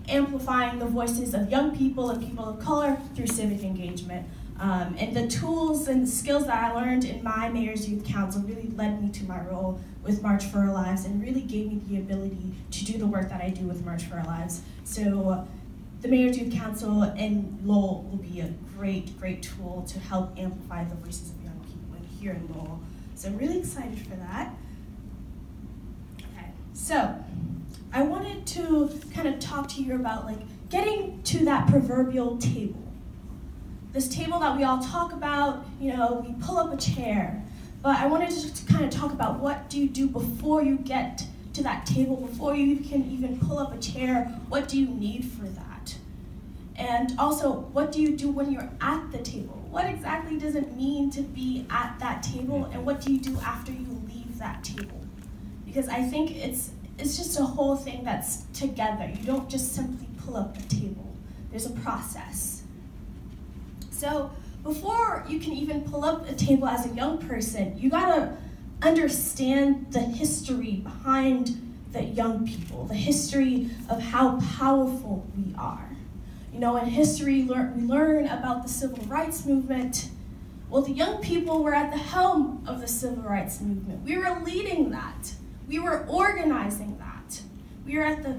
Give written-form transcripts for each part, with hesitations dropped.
amplifying the voices of young people and people of color through civic engagement. And the tools and the skills that I learned in my Mayor's Youth Council really led me to my role with March for Our Lives and really gave me the ability to do the work that I do with March for Our Lives. So the Mayor's Youth Council in Lowell will be a great, great tool to help amplify the voices of young people here in Lowell. So I'm really excited for that. Okay, so I wanted to kind of talk to you about like getting to that proverbial table. This table that we all talk about, you know, we pull up a chair, but I wanted to kind of talk about what do you do before you get to that table, before you can even pull up a chair, what do you need for that? And also, what do you do when you're at the table? What exactly does it mean to be at that table, and what do you do after you leave that table? Because I think it's just a whole thing that's together. You don't just simply pull up a table. There's a process. So before you can even pull up a table as a young person, you gotta understand the history behind the young people, the history of how powerful we are. You know, in history, we learn about the civil rights movement. Well, the young people were at the helm of the civil rights movement. We were leading that. We were organizing that. We were at the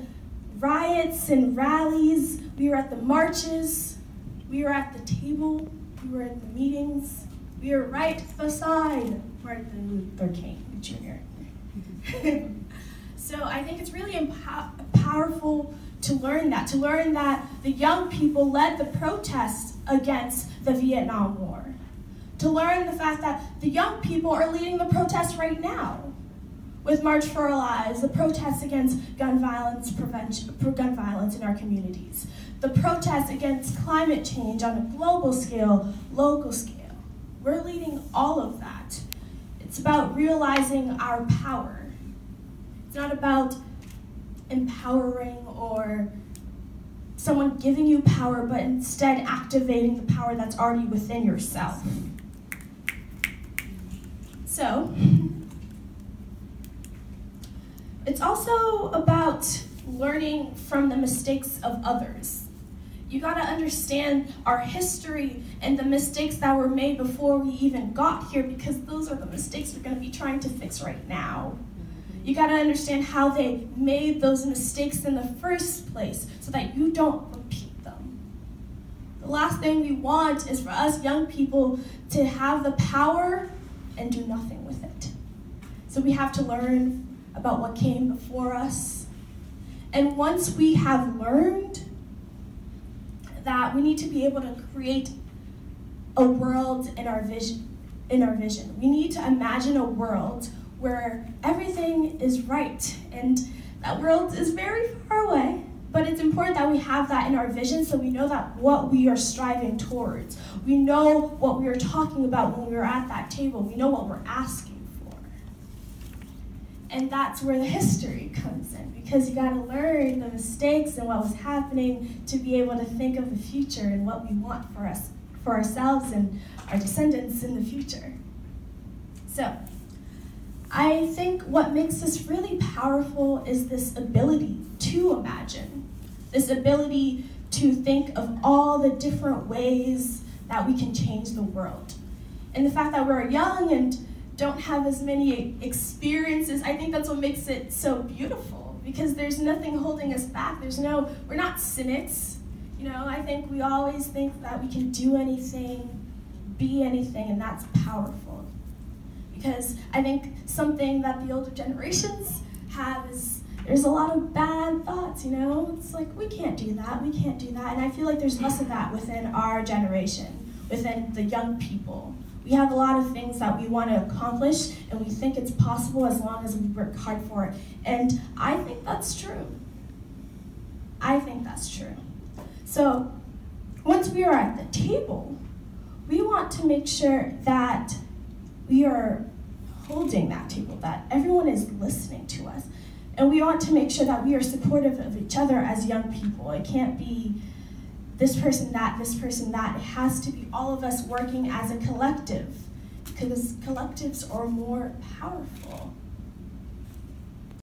riots and rallies. We were at the marches. We were at the table, we were in the meetings, we were right beside Martin Luther King Jr. So I think it's really powerful to learn that the young people led the protests against the Vietnam War. To learn the fact that the young people are leading the protests right now with March for Our Lives, the protests against gun violence in our communities. The protests against climate change on a global scale, local scale. We're leading all of that. It's about realizing our power. It's not about empowering or someone giving you power, but instead activating the power that's already within yourself. So, it's also about learning from the mistakes of others. You gotta understand our history and the mistakes that were made before we even got here, because those are the mistakes we're gonna be trying to fix right now. You gotta understand how they made those mistakes in the first place so that you don't repeat them. The last thing we want is for us young people to have the power and do nothing with it. So we have to learn about what came before us. And once we have learned that, we need to be able to create a world in our vision. We need to imagine a world where everything is right, and that world is very far away, but it's important that we have that in our vision so we know that what we are striving towards. We know what we are talking about when we are at that table. We know what we're asking for. And that's where the history comes in, because you gotta learn the mistakes and what was happening to be able to think of the future and what we want for us, for ourselves and our descendants in the future. So, I think what makes this really powerful is this ability to imagine, this ability to think of all the different ways that we can change the world. And the fact that we're young and don't have as many experiences, I think that's what makes it so beautiful, because there's nothing holding us back. We're not cynics. You know, I think we always think that we can do anything, be anything, and that's powerful. Because I think something that the older generations have is there's a lot of bad thoughts, you know? It's like, we can't do that, we can't do that. And I feel like there's less of that within our generation, within the young people. We have a lot of things that we want to accomplish, and we think it's possible as long as we work hard for it. And I think that's true. I think that's true. So once we are at the table, we want to make sure that we are holding that table, that everyone is listening to us. And we want to make sure that we are supportive of each other as young people. It can't be this person, that, this person, that. It has to be all of us working as a collective, because collectives are more powerful.